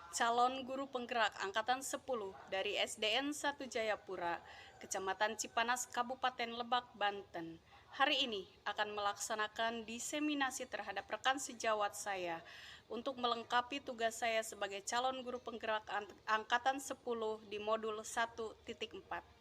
calon guru penggerak Angkatan 10 dari SDN 1 Jayapura, Kecamatan Cipanas, Kabupaten Lebak, Banten. Hari ini akan melaksanakan diseminasi terhadap rekan sejawat saya untuk melengkapi tugas saya sebagai calon guru penggerak Angkatan 10 di modul 1.4.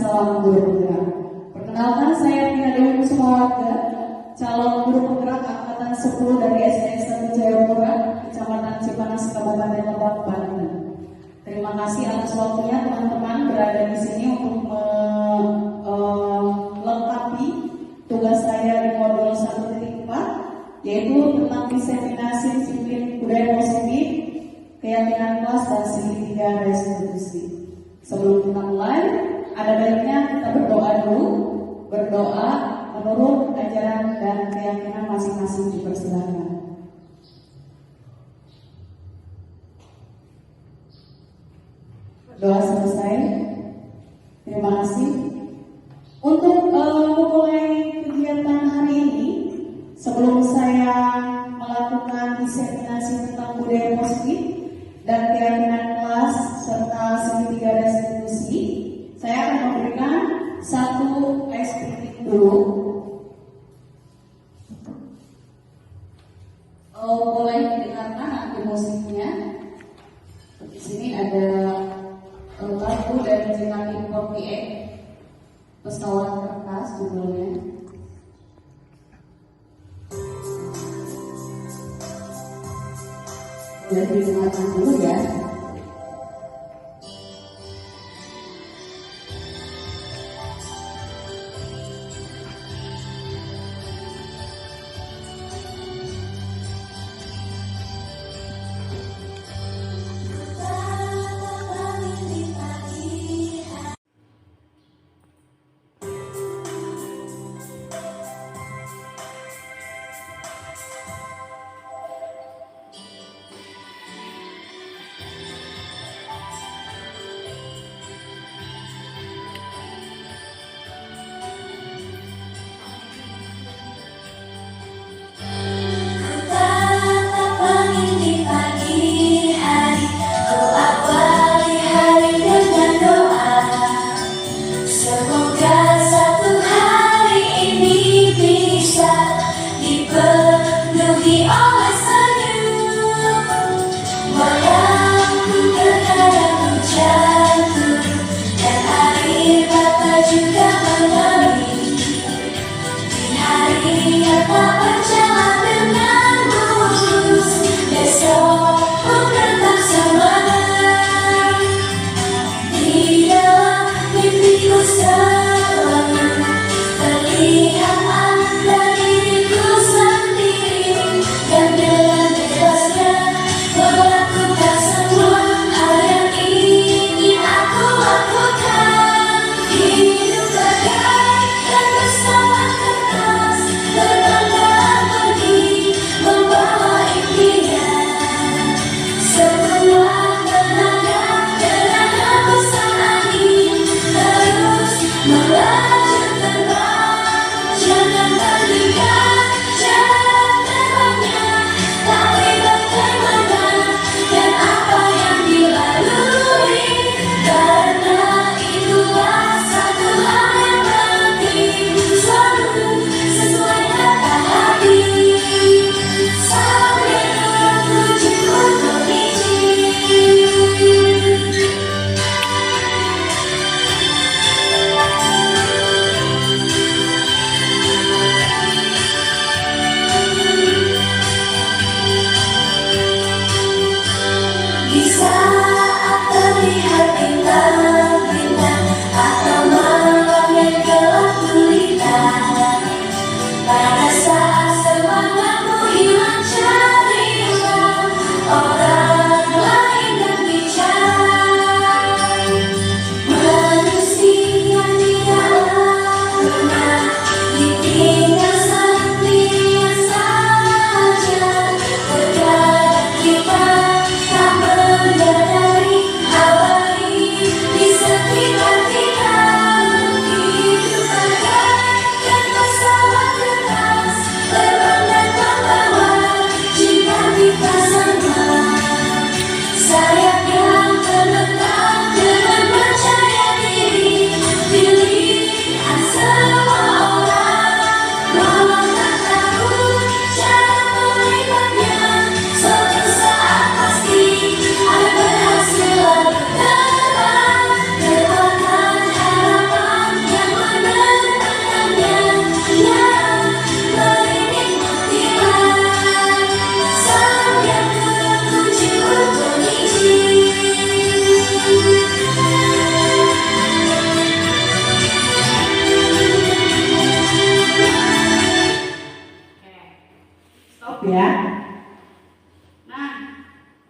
salam guru penggerak. Perkenalkan, saya Tina Dewi Kusumawardha, calon guru penggerak angkatan 10 dari SDN 1 Jayapura, Kecamatan Cipanas, Kabupaten Lebak, Banten. Terima kasih atas waktunya teman-teman berada di sini untuk melengkapi tugas saya di modul 1.4, yaitu tentang diseminasi disiplin budaya positif, keyakinan kelas dan segitiga restitusi. Sebelum kita mulai, ada baiknya kita berdoa dulu. Berdoa menurut ajaran dan keyakinan masing-masing, dipersilakan. Doa selesai. Terima kasih. Untuk memulai kegiatan hari ini, sebelum saya melakukan diseminasi tentang budaya positif dan keyakinan kelas serta segitiga restitusi, saya akan memberikan satu ice breaking dulu. Boleh didengarkan nanti musiknya. Di sini ada lagu dari JKT48, Pesawat Kertas judulnya. Boleh didengarkan dulu ya.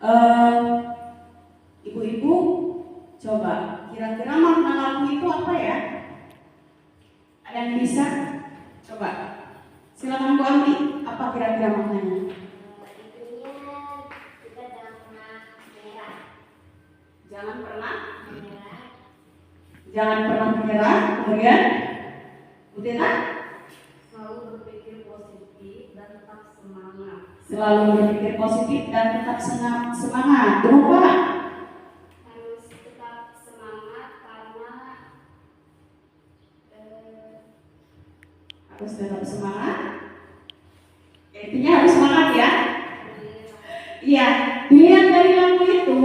Eh, Ibu-ibu, coba kira-kira makna lagu itu apa ya? Ada yang bisa? Coba, silakan Bu Amri. Apa kira-kira maknanya? Jangan pernah menyerah. Kemudian, Utena? Selalu berpikir positif dan tetap semangat. Selalu berpikir positif dan tetap semangat. Berupa Harus tetap semangat karena harus tetap semangat. Intinya harus semangat ya. Iya, dilihat dari lagu itu,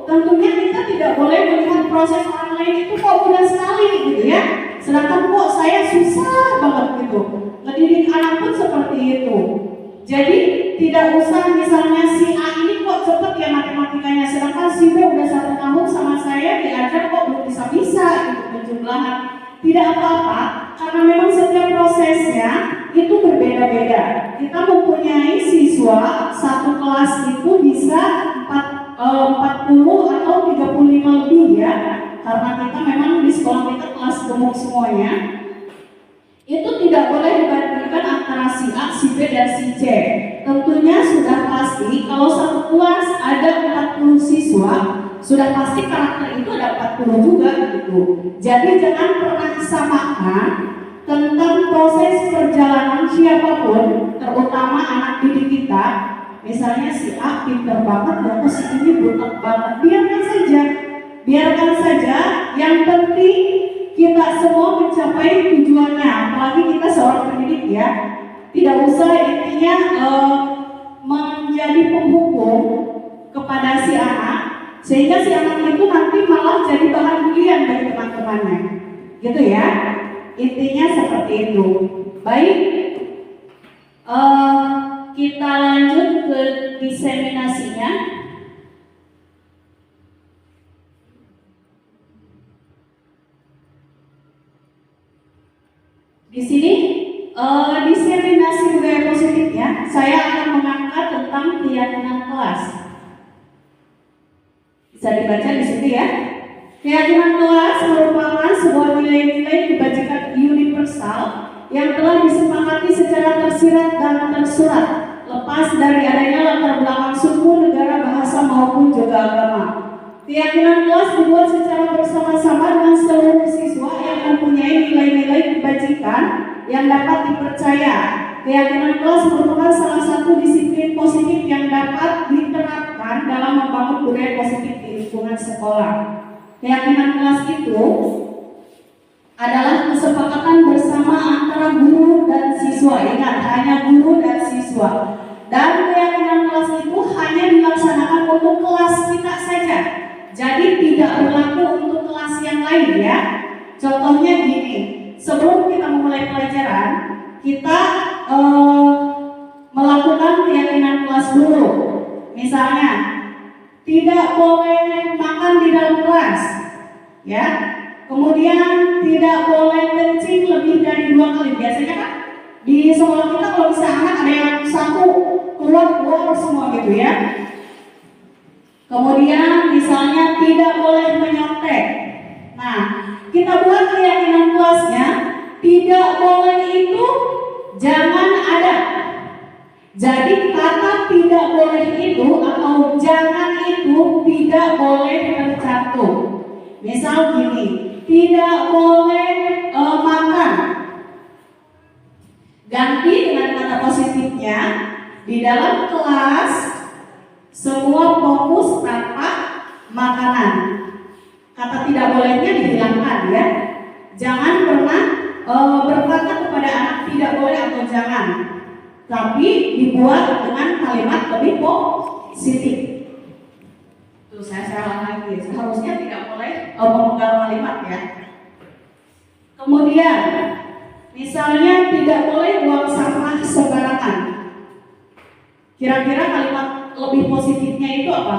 tentunya kita tidak boleh melihat proses orang lain itu kok mudah sekali gitu ya. Sedangkan kok saya susah banget gitu. Ngedidik anak pun seperti itu. Jadi tidak usah misalnya si A ini kok cepet ya matematikanya, sedangkan si B udah 1 tahun sama saya diajar kok belum bisa gitu penjumlahan. Tidak apa-apa, karena memang setiap prosesnya itu berbeda-beda. Kita mempunyai siswa satu kelas itu bisa 40 atau 35 lebih ya, karena kita memang di sekolah kita kelas gemuk semuanya. Itu tidak boleh dibandingkan antara si A, si B, dan si C. Tentunya sudah pasti kalau satu kelas ada 40 siswa, sudah pasti karakter itu ada 40 juga gitu. Jadi jangan pernah samakan tentang proses perjalanan siapapun, terutama anak didik kita. Misalnya si A pinter banget, dan si ini butek banget. Biarkan saja. Yang penting kita semua mencapai tujuannya. Apalagi kita seorang pendidik ya. Tidak usah intinya menjadi penghukum kepada si anak, sehingga si anak itu nanti malah jadi bahan bulian bagi teman-temannya. Gitu ya. Intinya seperti itu. Baik. Kita lanjut ke diseminasinya. Di sini diseminasi budaya positif ya. Saya akan mengangkat tentang keyakinan kelas. Bisa dibaca di sini ya. Keyakinan kelas merupakan sebuah nilai-nilai kebajikan universal yang telah disepakati secara tersirat dan tersurat, lepas dari adanya latar belakang suku, negara, bahasa maupun juga agama. Keyakinan kelas dibuat secara bersama-sama dengan seluruh siswa yang mempunyai nilai-nilai kebajikan yang dapat dipercaya. Keyakinan kelas merupakan salah satu disiplin positif yang dapat diterapkan dalam membangun budaya positif di lingkungan sekolah. Keyakinan kelas itu adalah kesepakatan bersama antara guru dan siswa. Ingat, hanya guru dan siswa. Dan keyakinan kelas itu hanya dilaksanakan untuk kelas kita saja. Jadi tidak berlaku untuk kelas yang lain ya. Contohnya gini, sebelum kita memulai pelajaran, kita melakukan keyakinan kelas dulu. Misalnya, tidak boleh makan di dalam kelas, ya. Kemudian tidak boleh kencing lebih dari 2 kali. Biasanya kan di sekolah kita kalau bisa anak ada yang satu keluar semua gitu ya. Kemudian misalnya tidak boleh menyontek. Nah, kita buat keyakinan kelasnya, tidak boleh itu jangan ada. Jadi kata tidak boleh itu atau jangan itu tidak boleh tercantum. Misal gini, tidak boleh makan. Ganti dengan kata positifnya, di dalam kelas semua fokus tanpa makanan. Kata tidak bolehnya dihilangkan ya. Jangan pernah berkata kepada anak tidak boleh atau jangan, tapi dibuat dengan kalimat lebih positif. Tuh saya salah lagi. Seharusnya tidak boleh memegang kalimat ya. Kemudian misalnya tidak boleh buang sampah sembarangan. Kira-kira kalimat lebih positifnya itu apa?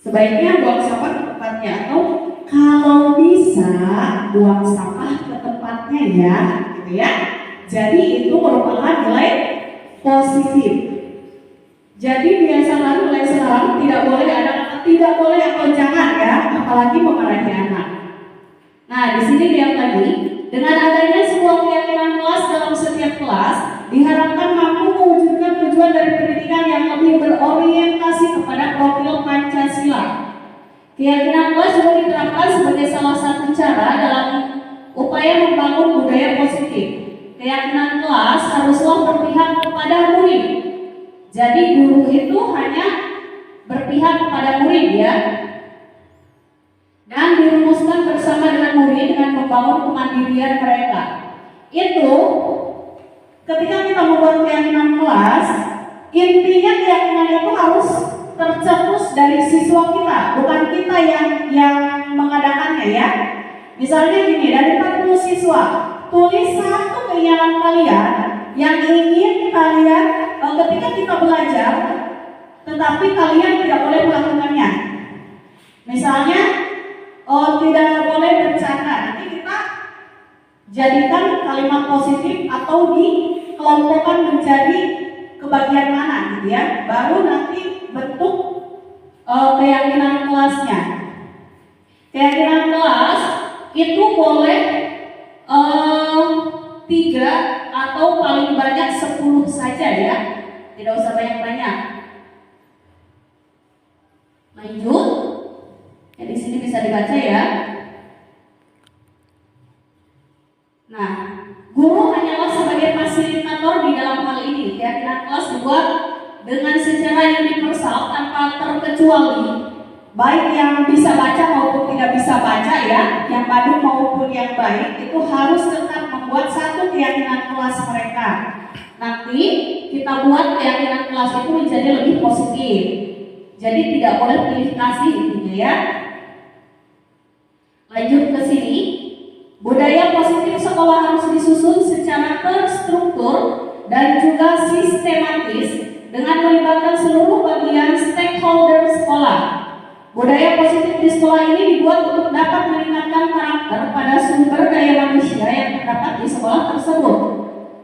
Sebaiknya buang sampah ke tempatnya, atau kalau bisa buang sampah ke tempatnya ya, gitu gitu ya. Jadi itu merupakan nilai positif. Jadi biasakan mulai sekarang tidak boleh ada kata tidak boleh atau jangan ya, apalagi memarahi anak. Nah, di sini lihat lagi, dengan adanya sebuah keyakinan kelas dalam setiap kelas, diharapkan mampu mewujudkan tujuan dari pendidikan yang lebih berorientasi kepada profil Pancasila. Keyakinan kelas juga diterapkan sebagai salah satu cara dalam upaya membangun budaya positif. Keyakinan kelas haruslah berpihak kepada murid. Jadi guru itu hanya berpihak kepada murid ya. Dan dirumuskan bersama dengan murid dengan membangun kemandirian mereka. Itu ketika kita membuat keyakinan kelas, intinya keyakinan itu harus tercetus dari siswa kita, bukan kita yang mengadakannya ya. Misalnya gini, dari 40 siswa, tulis satu keinginan kalian yang ingin kalian ketika kita belajar, tetapi kalian tidak boleh melakukannya. Misalnya, tidak boleh bercanda. Nanti kita jadikan kalimat positif atau dikelompokkan menjadi kebagian mana gitu ya. Baru nanti bentuk keyakinan kelasnya. Keyakinan kelas itu boleh 3 atau paling banyak 10 saja ya. Tidak usah banyak-banyak. Lanjut. Ya, di sini bisa dibaca ya. Nah, guru hanyalah sebagai fasilitator di dalam hal ini. Keyakinan kelas dibuat dengan secara universal tanpa terkecuali, baik yang bisa baca maupun tidak bisa baca ya, yang badung maupun yang baik, itu harus tetap membuat satu keyakinan kelas mereka. Nanti kita buat keyakinan kelas itu menjadi lebih positif. Jadi tidak boleh pilih kasih intinya ya. Lanjut ke sini, budaya positif sekolah harus disusun secara terstruktur dan juga sistematis dengan melibatkan seluruh bagian stakeholder sekolah. Budaya positif di sekolah ini dibuat untuk dapat meningkatkan karakter pada sumber daya manusia yang terdapat di sekolah tersebut.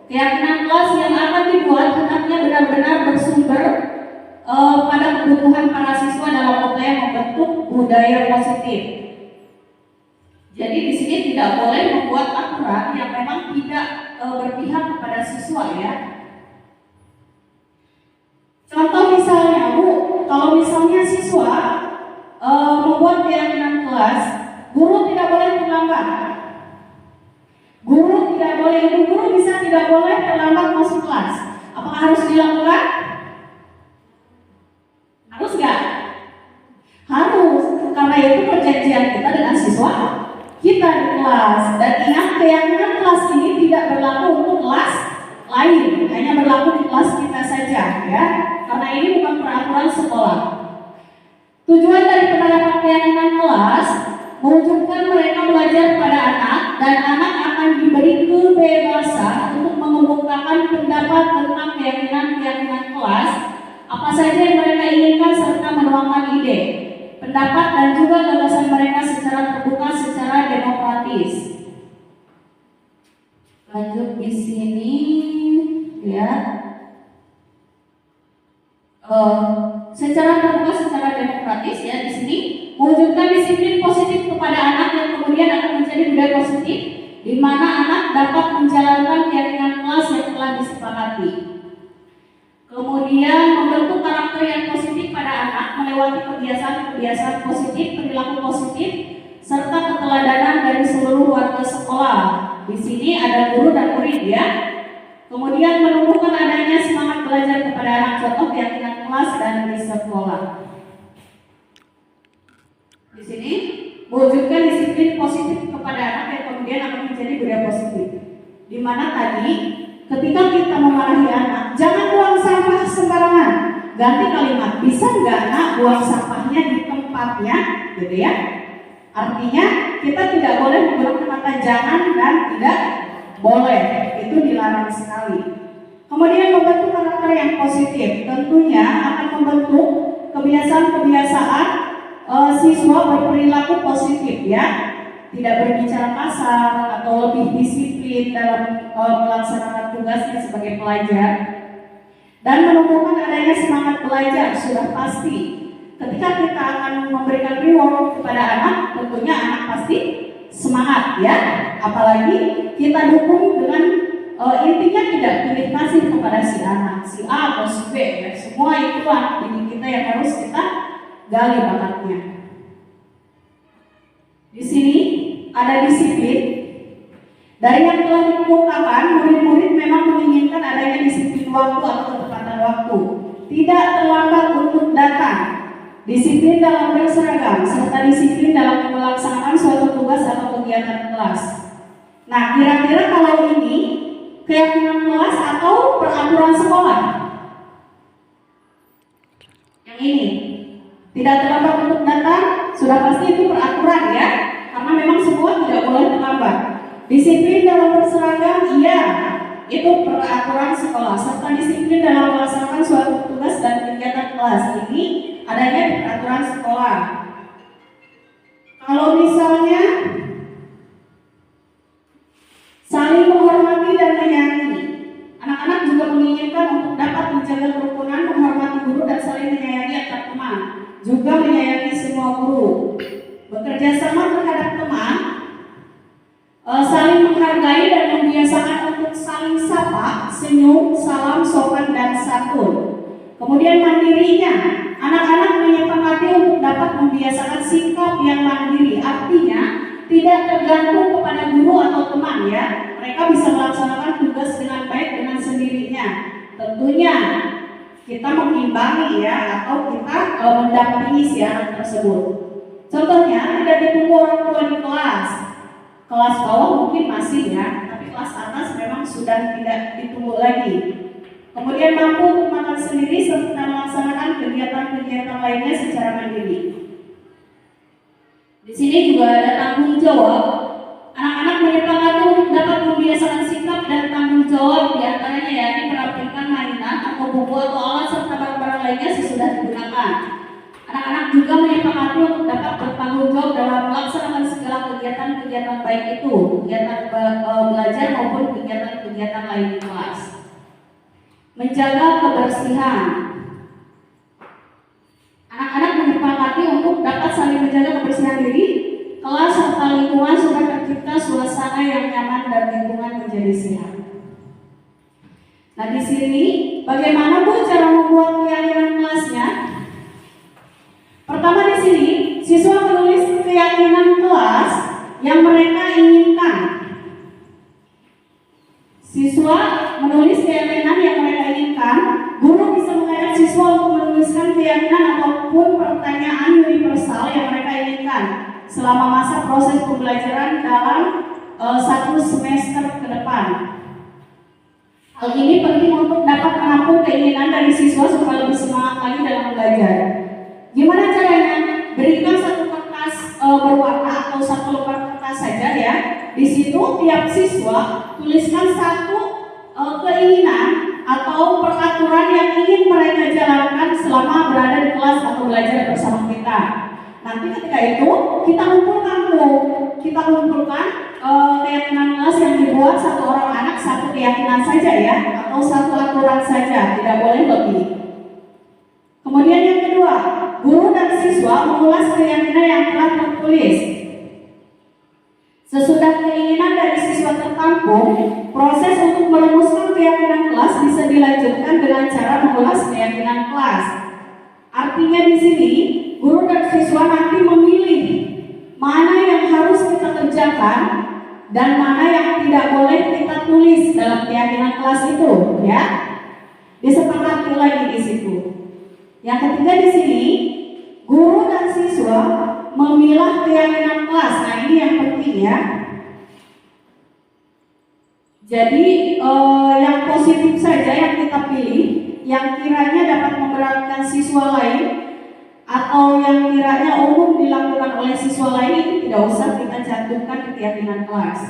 Keyakinan kelas yang akan dibuat hendaknya benar-benar bersumber pada kebutuhan para siswa dalam upaya membentuk budaya positif. Jadi di sini tidak boleh membuat aturan yang memang tidak berpihak kepada siswa ya. Contoh misalnya Bu, kalau misalnya siswa membuat keyakinan kelas, guru tidak boleh terlambat. Guru tidak boleh, ibu guru bisa tidak boleh terlambat masuk kelas. Apakah harus dilakukan? Harus nggak? Harus, karena itu perjanjian kita dengan siswa kita di kelas. Dan ingat, keyakinan kelas ini tidak berlaku untuk kelas lain, hanya berlaku di kelas kita saja ya, karena ini bukan peraturan sekolah. Tujuan dari penerapan keyakinan kelas mewujudkan mereka belajar pada anak, dan anak akan diberi kebebasan untuk mengemukakan pendapat tentang keyakinan kelas, apa saja yang mereka inginkan, serta menuangkan ide, pendapat dan juga gagasan mereka secara terbuka, secara demokratis. Lanjut di sini ya. Secara terbuka, secara demokratis ya, di sini mewujudkan disiplin positif kepada anak yang kemudian akan menjadi budaya positif, di mana anak dapat menjalankan keyakinan kelas yang telah disepakati. Kemudian membentuk karakter yang positif pada anak melewati kebiasaan-kebiasaan positif, perilaku positif, serta keteladanan dari seluruh warga sekolah. Di sini ada guru dan murid ya. Kemudian menumbuhkan adanya semangat belajar kepada anak, contoh keyakinan kelas dan di sekolah. Di sini mewujudkan disiplin positif kepada anak yang kemudian akan menjadi budaya positif. Di mana tadi ketika kita memarahi anak, jangan buang sampah sembarangan. Ganti kalimat, bisa nggak nak buang sampahnya di tempatnya, gitu ya. Artinya kita tidak boleh menggunakan kata jangan dan tidak boleh, itu dilarang sekali. Kemudian membentuk karakter yang positif, tentunya akan membentuk kebiasaan-kebiasaan siswa berperilaku positif ya. tidak berbicara kasar atau lebih disiplin dalam melaksanakan tugasnya sebagai pelajar, dan menumbuhkan adanya semangat belajar sudah pasti. Ketika kita akan memberikan reward kepada anak, tentunya anak pasti semangat ya. Apalagi kita dukung dengan intinya tidak pilih kasih kepada si anak, si A atau si B ya. Semua itu anak didik kita yang harus kita gali bakatnya. Di sini ada disiplin. Dari yang telah dikemukakan, murid-murid memang menginginkan adanya disiplin waktu atau ketepatan waktu, tidak terlambat untuk datang, disiplin dalam berseragam, serta disiplin dalam melaksanakan suatu tugas atau kegiatan kelas. Nah, kira-kira kalau ini keyakinan kelas atau peraturan sekolah? Yang ini tidak terlambat untuk datang, sudah pasti itu peraturan ya, karena memang semua tidak boleh terlambat. Disiplin dalam berseragam, iya, itu peraturan sekolah, serta disiplin dalam melaksanakan suatu tugas dan kegiatan kelas. Ini adanya di peraturan sekolah. Kalau misalnya saling menghormati dan menyayangi, anak-anak juga menginginkan untuk dapat menjaga kerukunan, menghormati guru dan saling menyayangi antar teman, juga menyayangi semua guru, bekerja sama terhadap teman, saling menghargai dan membiasakan untuk saling sapa, senyum, salam, sopan, dan santun. Kemudian mandirinya, anak-anak menyepakati untuk dapat membiasakan sikap yang mandiri, artinya tidak tergantung kepada guru atau teman ya. Mereka bisa melaksanakan tugas dengan baik dengan sendirinya. Tentunya kita mengimbangi ya, atau kita mendampingi si anak tersebut. Contohnya tidak ditunggu orang tua di kelas. Kelas bawah mungkin masih ya, tapi kelas atas memang sudah tidak ditunggu lagi. Kemudian mampu untuk makan sendiri serta melaksanakan kegiatan-kegiatan lainnya secara mandiri. Di sini juga ada tanggung jawab. Anak-anak menyepakati untuk dapat membiasakan sikap dan tanggung jawab, diantaranya yakni merapikan mainan atau buku atau alat serta barang-barang lainnya sesudah digunakan. Anak-anak juga menyepakati untuk dapat bertanggung jawab dalam melaksanakan segala kegiatan-kegiatan baik itu, kegiatan belajar maupun kegiatan-kegiatan lain di kelas. Menjaga kebersihan. Anak-anak menyepakati untuk dapat saling menjaga kebersihan diri, kelas serta lingkungan supaya tercipta suasana yang nyaman dan lingkungan menjadi sehat. Nah, di sini bagaimana Bu cara membuat keyakinan kelasnya? Pertama di sini siswa menulis keyakinan kelas yang mereka inginkan. Siswa menulis keyakinan yang mereka inginkan. Guru bisa mengajak siswa untuk menuliskan keyakinan ataupun pertanyaan universal yang mereka inginkan selama masa proses pembelajaran dalam satu semester ke depan. Hal ini penting untuk dapat menampung keinginan dari siswa supaya lebih semangat lagi dalam belajar. Gimana caranya? Berikan satu kertas berwarna atau satu lembar kertas saja ya. Di situ tiap siswa tuliskan satu keinginan atau peraturan yang ingin mereka jalankan selama berada di kelas atau belajar bersama kita. Nanti ketika itu kita kumpulkan keyakinan kelas yang dibuat satu orang anak satu keyakinan saja ya, atau satu aturan saja, tidak boleh lebih. Kemudian yang kedua, guru dan siswa mengulas keyakinan yang telah tertulis. Sesudah keinginan dari siswa tertampung, proses untuk merumuskan keyakinan kelas bisa dilanjutkan dengan cara mengulas keyakinan kelas. Artinya di sini, guru dan siswa nanti memilih mana yang harus kita kerjakan dan mana yang tidak boleh kita tulis dalam keyakinan kelas itu, ya. Disepakati lagi di situ. Yang ketiga di sini, guru dan siswa memilah keyakinan kelas. Nah, ini yang penting ya. Jadi yang positif saja yang kita pilih, yang kiranya dapat memberatkan siswa lain atau yang kiranya umum dilakukan oleh siswa lain itu tidak usah kita cantumkan di keyakinan kelas.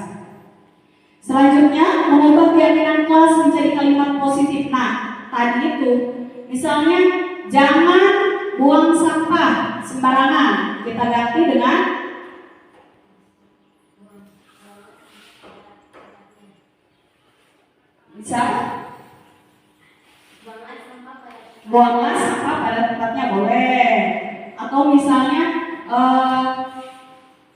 Selanjutnya, mengubah keyakinan kelas menjadi kalimat positif. Nah, tadi itu misalnya jangan buang sampah sembarangan, kita ganti dengan Bisa? buanglah sampah pada Buanglah sampah pada tempatnya boleh. Atau misalnya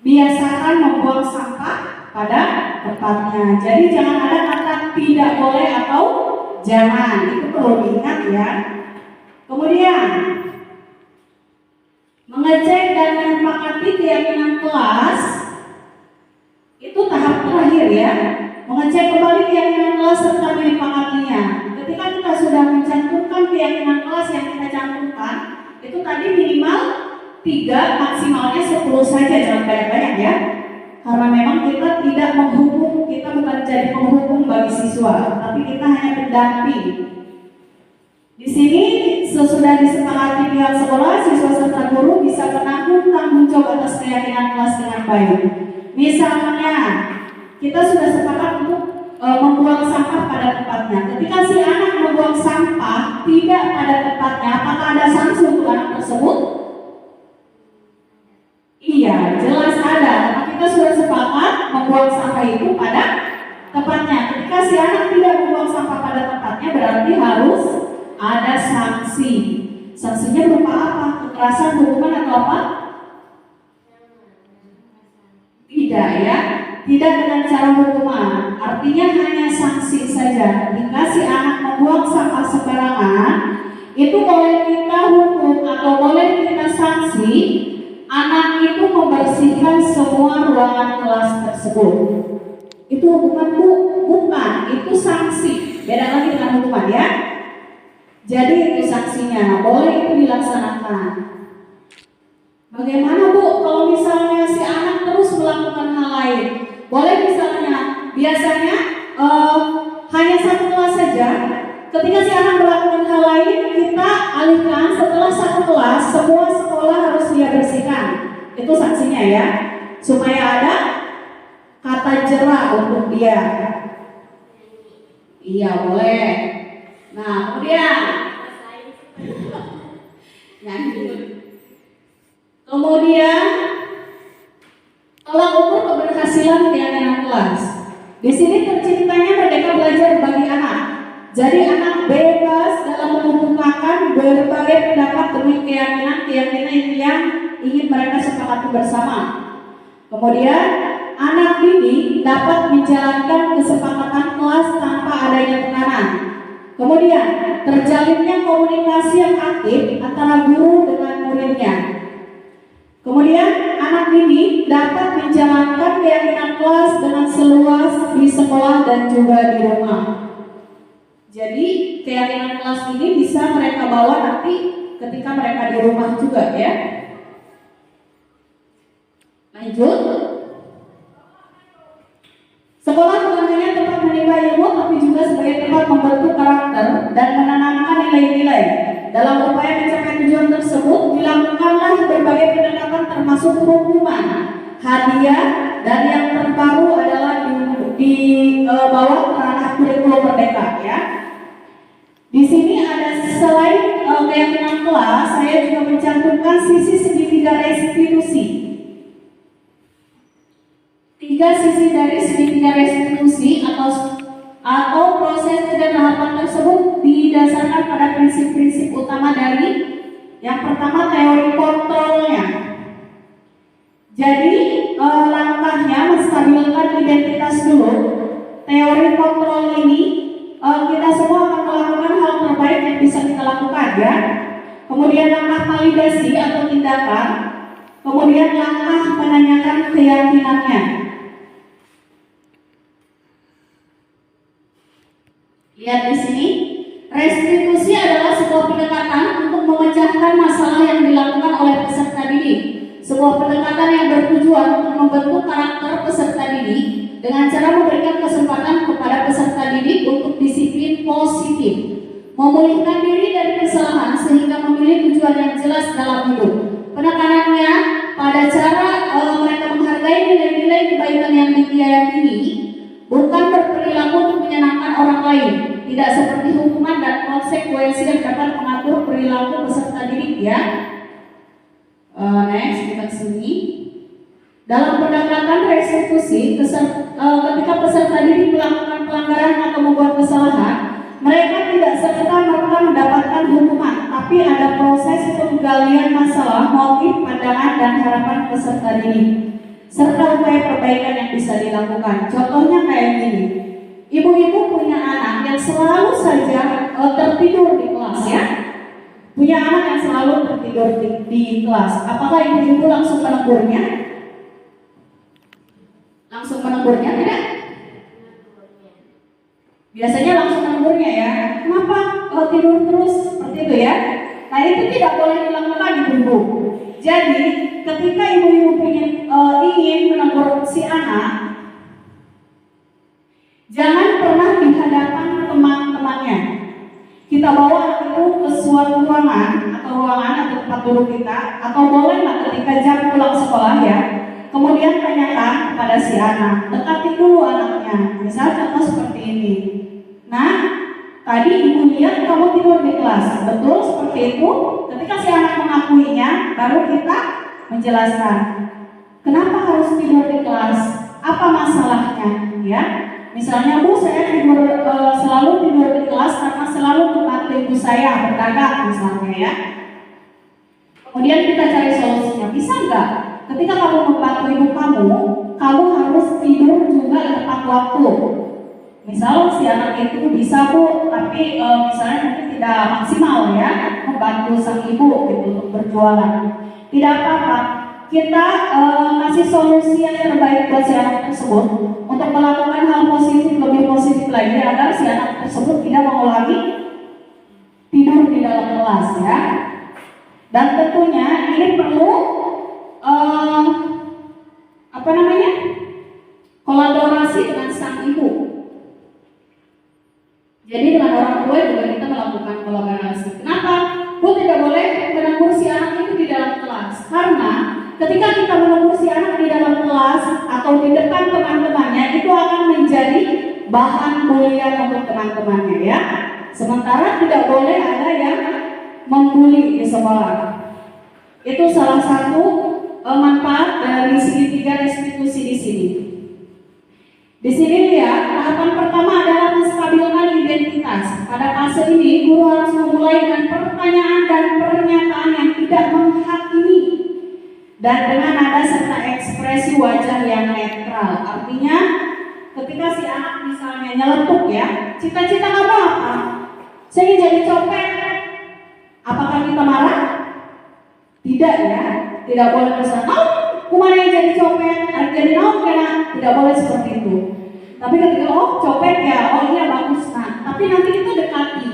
biasakan membuang sampah pada tempatnya. Jadi jangan ada kata tidak boleh atau jangan. Itu perlu diingat ya. Kemudian mengecek dan menyepakati keyakinan kelas itu tahap terakhir ya. Mengecek kembali keyakinan kelas serta menyepakatinya. Ketika kita sudah mencantumkan keyakinan kelas yang kita cantumkan, itu tadi minimal 3, maksimalnya 10 saja, jangan banyak-banyak ya. Karena memang kita tidak menghukum, kita bukan jadi penghukum bagi siswa, tapi kita hanya pendamping. Di sini sesudah disepakati pihak sekolah, siswa serta guru bisa menanggung tanggung jawab atas keyakinan kelas dengan baik. Misalnya, kita sudah sepakat untuk membuang sampah pada tempatnya. Ketika si anak membuang sampah tidak pada tempatnya, apakah ada sanksi untuk anak tersebut? Iya, jelas ada. Karena kita sudah sepakat membuang sampah itu pada tempatnya. Ketika si anak tidak membuang sampah pada tempatnya, berarti harus ada sanksi. Sanksinya berupa apa? Kekerasan, hukuman atau apa? Tidak ya, tidak dengan cara hukuman. Artinya hanya sanksi saja. Jika si anak membuang sampah sembarangan, itu boleh kita hukum atau boleh kita sanksi. Anak itu membersihkan semua ruangan kelas tersebut. Itu hukuman Bu? Bukan, itu sanksi. Beda lagi dengan hukuman ya. Jadi itu sanksinya, boleh itu dilaksanakan. Bagaimana Bu kalau misalnya si anak terus melakukan hal lain? Boleh misalnya, biasanya hanya satu kelas saja. Ketika si anak melakukan hal lain, kita alihkan setelah satu kelas, semua sekolah harus dia bersihkan. Itu sanksinya ya, supaya ada kata jera untuk dia. Iya boleh. Nah kemudian nyanyi. Kemudian tolak ukur keberhasilan keyakinan kelas. Di sini terciptanya merdeka belajar bagi anak. Jadi anak bebas dalam mengemukakan berbagai pendapat demi keyakinan yang ingin mereka sepakati bersama. Kemudian anak didik dapat menjalankan kesepakatan kelas tanpa adanya tekanan. Kemudian terjalinnya komunikasi yang aktif antara guru dengan muridnya. Kemudian anak didik dapat menjalankan keyakinan kelas dengan seluas di sekolah dan juga di rumah. Jadi keyakinan kelas ini bisa mereka bawa nanti ketika mereka di rumah juga ya. Lanjut. Sekolah bukan hanya tempat menimba ilmu, tapi juga sebagai tempat membentuk karakter dan menanamkan nilai-nilai. Dalam upaya mencapai tujuan tersebut, dilakukanlah berbagai pendekatan termasuk hukuman, hadiah, dan yang terbaru adalah di bawah ranah kurikulum merdeka ya. Di sini ada selain keyakinan kelas, saya juga mencantumkan sisi segitiga restitusi. 3 sisi dari segitiga restitusi atau proses 3 tahapan tersebut didasarkan pada prinsip-prinsip utama dari yang pertama teori kontrolnya. Jadi langkahnya menstabilkan identitas dulu. Teori kontrol ini kita semua akan melakukan hal terbaik yang bisa kita lakukan ya. Kemudian langkah validasi atau tindakan. Kemudian langkah menanyakan keyakinannya. Lihat di sini, restitusi adalah sebuah pendekatan untuk memecahkan masalah yang dilakukan oleh peserta didik. Sebuah pendekatan yang bertujuan untuk membentuk karakter peserta didik dengan cara memberikan kesempatan kepada peserta didik untuk disiplin positif, memulihkan diri dari kesalahan sehingga memilih tujuan yang jelas dalam hidup. Penekanannya pada cara mereka menghargai nilai-nilai kebaikan yang diyakini, bukan berperilaku untuk menyenangkan orang lain. Tidak seperti hukuman dan konsekuensi yang dapat mengatur perilaku peserta didik ya. Next kita sini. Dalam pendekatan restitusi, ketika peserta didik melakukan pelanggaran atau membuat kesalahan, mereka tidak serta-merta mendapatkan hukuman, tapi ada proses penggalian masalah, motif, pandangan, dan harapan peserta didik, serta upaya perbaikan yang bisa dilakukan. Contohnya kayak gini, ibu-ibu punya anak yang selalu saja tertidur di kelas ya, punya anak yang selalu tertidur di kelas. Apakah ibu-ibu langsung menegurnya? Langsung menegurnya tidak? Biasanya langsung menegurnya ya. Kenapa tidur terus seperti itu ya? Nah itu tidak boleh dilakukan ibu-ibu. Jadi ketika ibu-ibu ingin menegur si anak, jangan pernah di hadapan teman-temannya. Kita bawa itu ke suatu ruangan atau tempat duduk kita, atau bolehlah ketika jam pulang sekolah ya. Kemudian tanyakan kepada si anak, dekati dulu anaknya. Misal contoh seperti ini. Nah, tadi ibu lihat kamu tidur di kelas, betul seperti itu? Ketika si anak mengakuinya, baru kita menjelaskan kenapa harus tidur di kelas, apa masalahnya, ya? Misalnya, Bu, saya selalu tidur di kelas karena selalu membantu ibu saya berdagang, misalnya ya. Kemudian kita cari solusinya, bisa nggak? Ketika kamu membantu ibu kamu harus tidur juga di tepat waktu. Misal si anak itu bisa Bu, tapi misalnya mungkin tidak maksimal ya membantu sang ibu gitu untuk berjualan. Tidak apa-apa, kita kasih solusi yang terbaik buat si anak tersebut untuk melakukan hal positif, lebih positif lagi agar si anak tersebut tidak mengulangi tidur di dalam kelas ya. Dan tentunya ini perlu kolaborasi dengan sang ibu. Jadi dengan orang tua juga kita melakukan kolaborasi. Kenapa? Bu tidak boleh menegur si anak itu di dalam kelas, karena ketika kita menegur si anak di dalam kelas atau di depan teman-temannya, itu akan menjadi bahan bulian untuk teman-temannya ya. Sementara tidak boleh ada yang membuli di sekolah. Itu salah satu manfaat dari segitiga restitusi di sini. Di sini lihat, tahapan pertama adalah menstabilkan identitas. Pada fase ini, guru harus memulai dengan pertanyaan dan pernyataan yang tidak menghakimi dan dengan nada serta ekspresi wajah yang netral. Artinya, ketika si anak misalnya nyeletuk ya, cita-cita kamu apa? Saya ingin jadi copet. Apakah kita marah? Tidak ya, tidak boleh bersama. Kumana yang jadi copet, jadi kena, tidak boleh seperti itu. Tapi ketika copet ya, iya bagus nah. Tapi nanti kita dekati,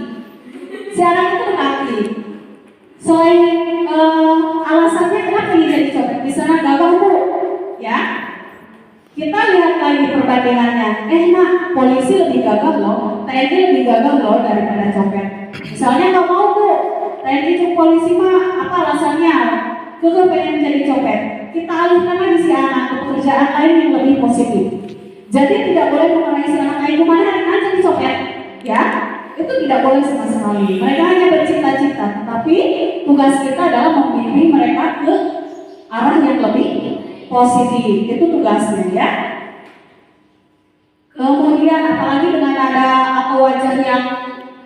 si anak itu dekati. Selain alasannya kenapa dia jadi copet, di sana gagal Bu, ya. Kita lihat lagi perbandingannya. Nak, polisi lebih gagah loh, TNI lebih gagah loh daripada copet. Misalnya nggak mau Bu, TNI ke polisi mah apa alasannya? Juga pengen jadi copet. Kita alihkan lagi si anak ke pekerjaan lain yang lebih positif. Jadi tidak boleh mengenai si anak kayak gimana jadi copet, ya? Itu tidak boleh sama sekali. Mereka hanya bercita-cita, tetapi tugas kita adalah membimbing mereka ke arah yang lebih positif. Itu tugasnya, ya. Kemudian apalagi dengan ada atau wajah yang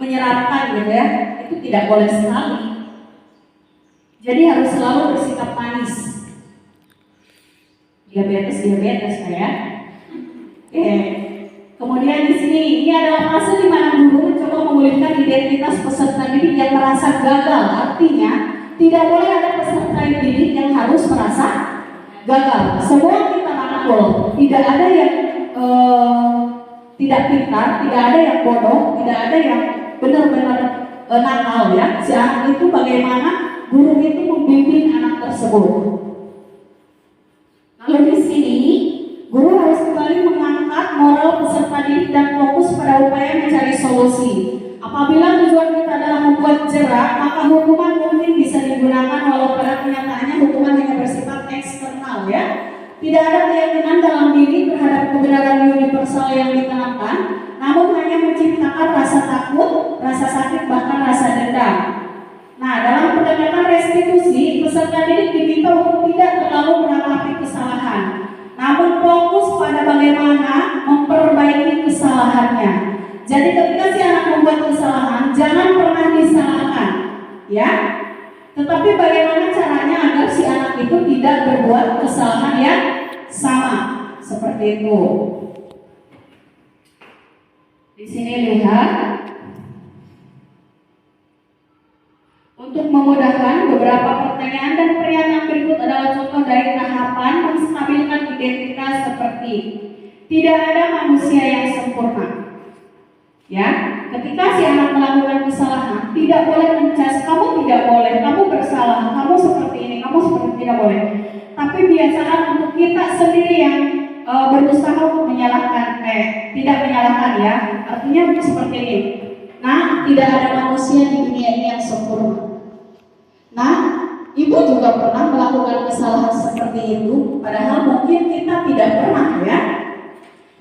menyeramkan gitu ya, itu tidak boleh sekali. Jadi harus selalu bersikap manis. Diabetes ya. Oke. Kemudian di sini ini adalah fase di mana guru mencoba memulihkan identitas peserta didik yang merasa gagal. Artinya tidak boleh ada peserta didik yang harus merasa gagal. Semua kita rangkul. Tidak ada yang tidak pintar, tidak ada yang bodoh, tidak ada yang benar-benar nakal ya. Si anak itu bagaimana guru itu membimbing anak tersebut. Lalu di sini guru harus kembali mengangkat moral peserta didik dan fokus pada upaya mencari solusi. Apabila tujuan kita adalah membuat jerak, maka hukuman mungkin bisa digunakan walau pada kenyataannya hukuman hanya bersifat eksternal ya. Tidak ada keyakinan dalam diri terhadap kebenaran universal yang ditanamkan, namun hanya menciptakan rasa takut, rasa sakit, bahkan rasa dendam. Nah, dalam pendekatan restitusi, peserta didik diminta untuk tidak terlalu meratapi kesalahan, namun fokus pada bagaimana memperbaiki kesalahan kesalahannya. Jadi ketika si anak membuat kesalahan, jangan pernah disalahkan, ya. Tetapi bagaimana caranya agar si anak itu tidak berbuat kesalahan yang sama seperti itu? Di sini lihat, untuk memudahkan beberapa pertanyaan dan pernyataan berikut adalah contoh dari tahapan menstabilkan identitas seperti tidak ada manusia yang sempurna. Ya, ketika si anak melakukan kesalahan, tidak boleh mencas, kamu tidak boleh, kamu bersalah, kamu seperti ini, kamu seperti tidak boleh. Tapi biasakan untuk kita sendiri yang berusaha untuk menyalahkan, tidak menyalahkan ya. Artinya seperti ini. Nah, tidak ada manusia di dunia ini yang sempurna. Nah, ibu juga pernah melakukan kesalahan seperti itu, padahal mungkin kita tidak pernah ya.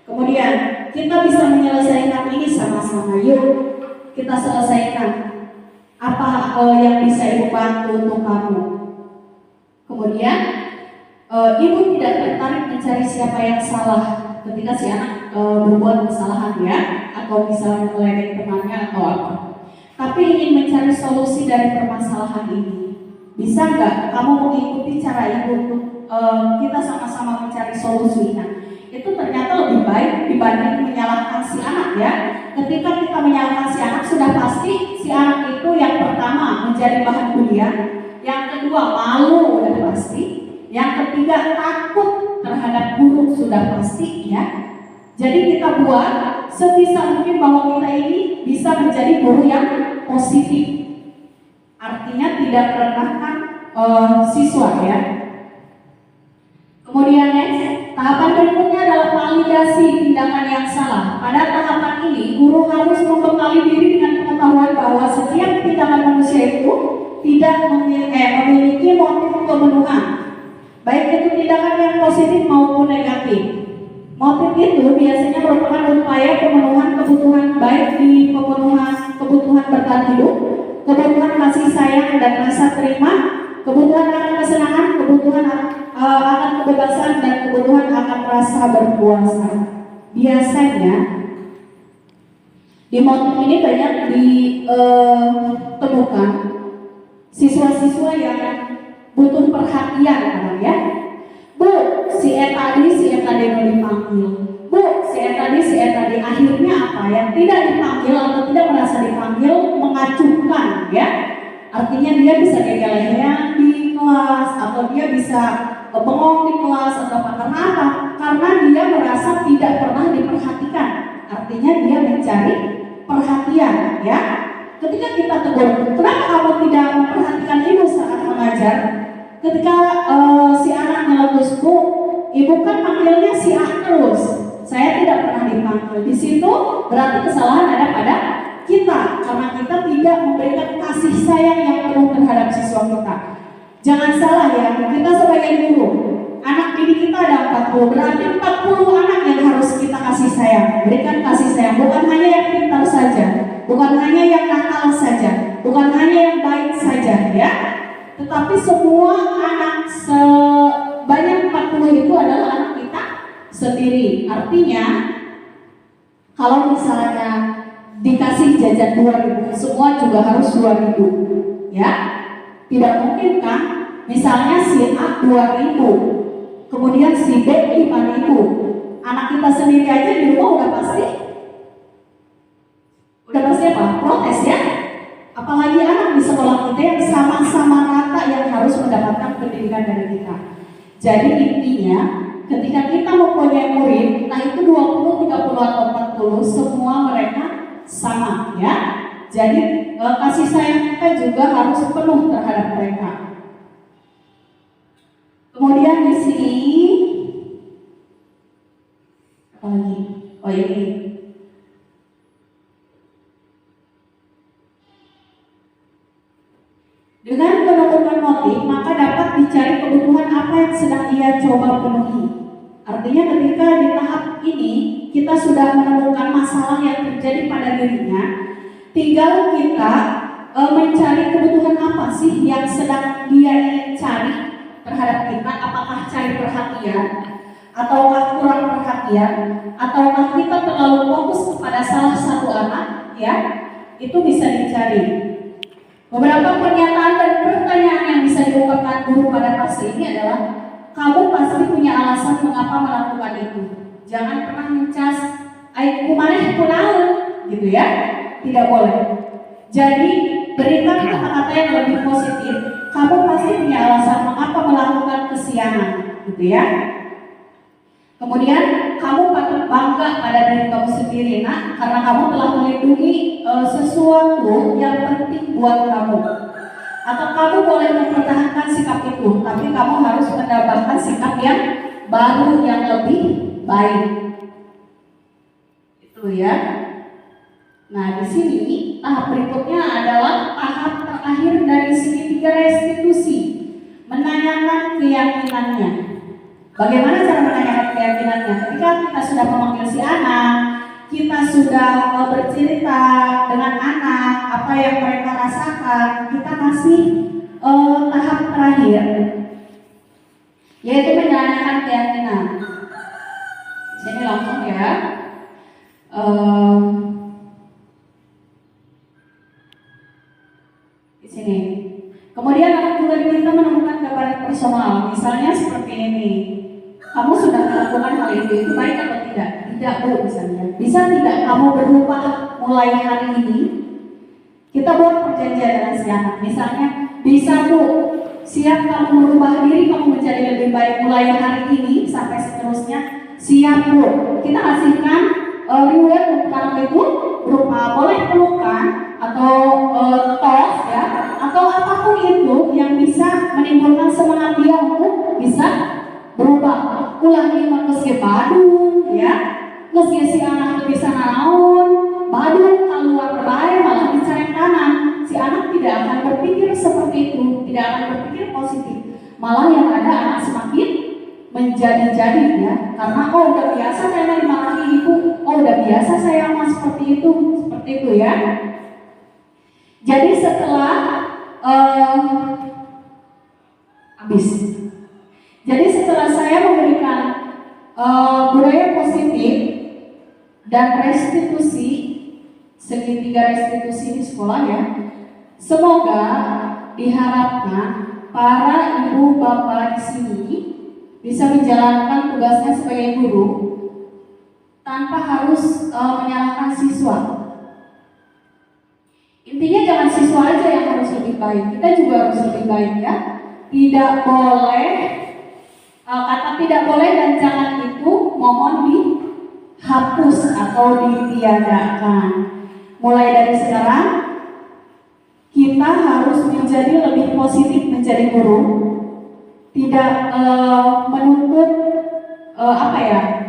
Kemudian kita bisa menyelesaikan ini sama-sama. Yuk kita selesaikan. Apa yang bisa ibu bantu untuk kamu? Kemudian ibu tidak tertarik mencari siapa yang salah ketika si anak berbuat kesalahan ya, atau misalnya meledek temannya atau apa. Tapi ingin mencari solusi dari permasalahan ini. Bisa nggak kamu mengikuti cara ibu kita sama-sama mencari solusinya? Itu ternyata lebih baik dibanding menyalahkan si anak ya. Ketika kita menyalahkan si anak, sudah pasti si anak itu yang pertama menjadi bahan bulian, yang kedua malu sudah pasti, yang ketiga takut terhadap guru sudah pasti ya. Jadi kita buat sebisa mungkin bahwa kita ini bisa menjadi guru yang positif. Artinya tidak merendahkan siswa ya. Kemudian tahapan berikutnya adalah validasi tindakan yang salah. Pada tahapan ini, guru harus membekali diri dengan pengetahuan bahwa setiap tindakan manusia itu tidak memiliki motif pemenuhan, baik itu tindakan yang positif maupun negatif. Motif itu biasanya merupakan upaya pemenuhan kebutuhan, baik di pemenuhan kebutuhan bertahan hidup, kebutuhan kasih sayang dan rasa terima, kebutuhan akan kesenangan, kebutuhan akan kebebasan, dan kebutuhan akan rasa berpuasa. Biasanya di motif ini banyak ditemukan siswa-siswa yang butuh perhatian ya. Bu, si tadi dipanggil. Bu, si tadi akhirnya apa? Yang tidak dipanggil atau tidak merasa dipanggil mengacuhkan ya. Artinya dia bisa gegel-gegelan di kelas, atau dia bisa bengong di kelas atau apa. Karena apa? Karena dia merasa tidak pernah diperhatikan. Artinya dia mencari perhatian ya. Ketika kita tegur, kenapa kamu tidak memperhatikan ibu saat mengajar? Ketika si anak nyeletus, Bu, ibu kan panggilnya si A terus, saya tidak pernah dipanggil. Di situ berarti kesalahan ada pada kita, karena kita tidak memberikan kasih sayang yang penuh terhadap siswa kita. Jangan salah ya, kita sebagai guru, anak didik kita ada 40, berarti 40 anak yang harus kita kasih sayang. Berikan kasih sayang, bukan hanya yang pintar saja, bukan hanya yang nakal saja, bukan hanya yang baik saja ya. Tetapi semua anak sebanyak 40 itu adalah anak kita sendiri. Artinya kalau misalnya dikasih jajan 2.000, semua juga harus 2.000 ya. Tidak mungkin kan, misalnya si A 2.000, kemudian si B 5.000. Anak kita sendiri aja di rumah udah pasti apa? Protes ya. Apalagi anak di sekolah kita yang sama-sama rata yang harus mendapatkan pendidikan dari kita. Jadi intinya, ketika kita mempunyai murid, entah itu 20, 30 atau 40, semua mereka sama ya. Jadi kasih sayang kita juga harus penuh terhadap mereka. Kemudian di sini apa lagi? Oh ini. Dengan menemukan motif, maka dapat dicari kebutuhan apa yang sedang ia coba penuhi. Artinya ketika di tahap ini kita sudah menemukan masalah yang terjadi pada dirinya, tinggal kita mencari kebutuhan apa sih yang sedang dia ingin cari terhadap kita. Apakah cari perhatian, ataukah kurang perhatian, ataukah kita terlalu fokus kepada salah satu anak, ya, itu bisa dicari. Beberapa pernyataan dan pertanyaan yang bisa diungkapkan guru pada fase ini adalah, kamu pasti punya alasan mengapa melakukan itu. Jangan pernah mencas, "Ai kumaneh kunaon," gitu ya. Tidak boleh. Jadi berikan kata-kata yang lebih positif. Kamu pasti punya alasan mengapa melakukan kesiangan, gitu ya. Kemudian kamu patut bangga pada diri kamu sendiri, nak, karena kamu telah melindungi sesuatu yang penting buat kamu. Atau kamu boleh mempertahankan sikap itu, tapi kamu harus menambahkan sikap yang baru yang lebih baik. Itu ya. Nah, di sini tahap berikutnya adalah tahap terakhir dari segitiga restitusi, menanyakan keyakinannya. Bagaimana cara menanyakan keyakinannya? Ketika kita sudah memanggil si anak, kita sudah bercerita dengan anak apa yang mereka rasakan, kita kasih tahap terakhir, yaitu menanyakan keyakinan. Sini langsung ya. Di sini. Kemudian anak juga diminta menemukan gambaran personal, misalnya seperti ini. Kamu sudah melakukan hal itu baik atau tidak? Tidak, Bu, misalnya. Bisa tidak kamu berubah mulai hari ini? Kita buat perjanjian dengan si anak. Misalnya, bisa, Bu, siap kamu merubah diri, kamu menjadi lebih baik mulai hari ini sampai seterusnya. Siap, Bu. Kita kasihkan reward untuk anak itu berupa boleh pelukan atau tos ya, atau apapun itu yang bisa menimbulkan semangat dia untuk bisa berubah. Ulangi meski Badung ya, meski si anak itu bisa naon Badung keluar bae malah dicari kanan, si anak tidak akan berpikir seperti itu, tidak akan berpikir positif, malah yang ada anak semakin menjadi-jadi ya, karena oh udah biasa saya dimarahi ibu, oh udah biasa saya mah seperti itu ya. Jadi setelah Jadi setelah saya memberikan budaya positif dan restitusi, segitiga restitusi di sekolah ya, semoga diharapkan para ibu bapak di sini bisa menjalankan tugasnya sebagai guru tanpa harus menyalahkan siswa. Intinya jangan siswa aja yang harus lebih baik, kita juga harus lebih baik ya. Tidak boleh kata tidak boleh dan jangan itu mohon dihapus atau ditiadakan. Mulai dari sekarang kita harus menjadi lebih positif menjadi guru, tidak menuntut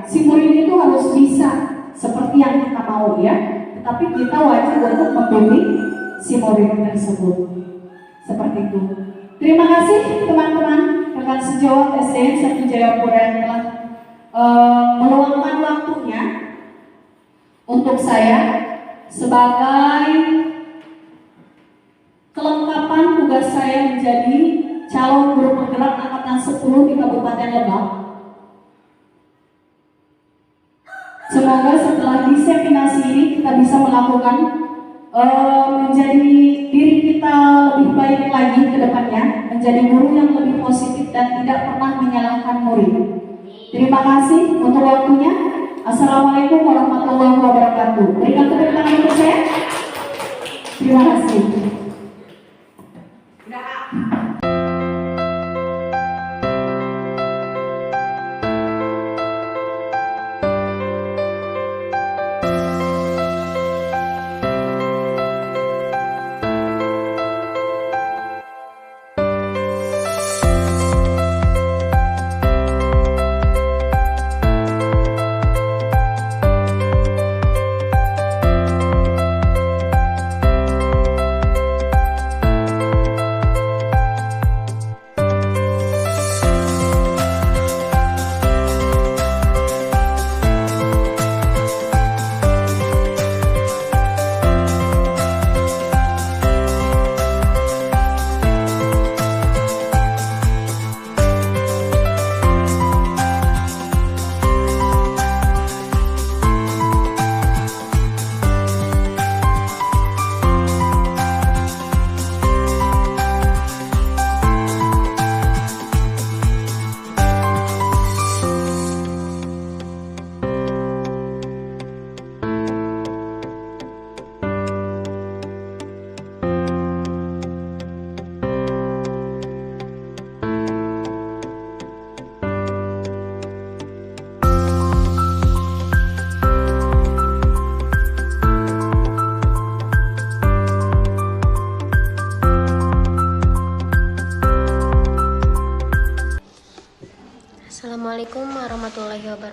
si murid itu harus bisa seperti yang kita mau ya, tetapi kita wajib untuk membimbing si murid tersebut seperti itu. Terima kasih teman-teman rekan sejawat SDN 1 Jayapura yang telah meluangkan waktunya untuk saya sebagai kelengkapan tugas saya menjadi calon guru penggerak angkatan 10 di Kabupaten Lebak. Semoga setelah diseminasi ini kita bisa melakukan menjadi diri kita lebih baik lagi ke depannya, menjadi guru yang lebih positif dan tidak pernah menyalahkan murid. Terima kasih untuk waktunya. Assalamualaikum warahmatullahi wabarakatuh. Berikan tepuk tangan untuk saya. Terima kasih.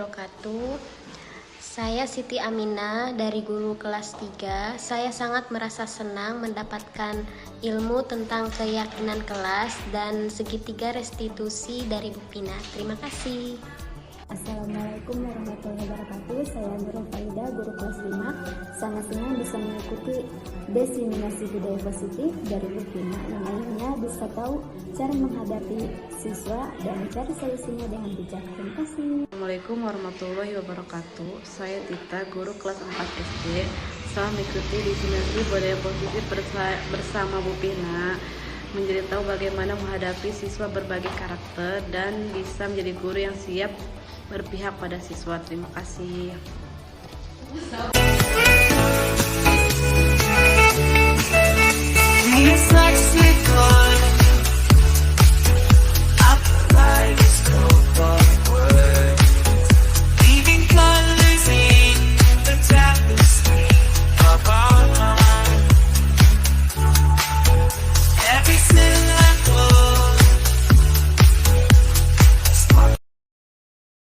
wabarakatuh. Saya Siti Aminah dari guru kelas 3. Saya sangat merasa senang mendapatkan ilmu tentang keyakinan kelas dan segitiga restitusi dari Bu Pina. Terima kasih. Assalamualaikum warahmatullahi wabarakatuh. Saya Nurul Faida, guru kelas 5. Sangat senang bisa mengikuti diseminasi budaya positif dari Bu Pina yang akhirnya bisa tahu cara menghadapi siswa dan cari solusinya dengan bijak. Terima kasih. Assalamualaikum warahmatullahi wabarakatuh. Saya Tita, guru kelas 4 SD. Setelah mengikuti diseminasi budaya positif bersama Bu Pina, menjadi tahu bagaimana menghadapi siswa berbagai karakter dan bisa menjadi guru yang siap berpihak pada siswa. Terima kasih.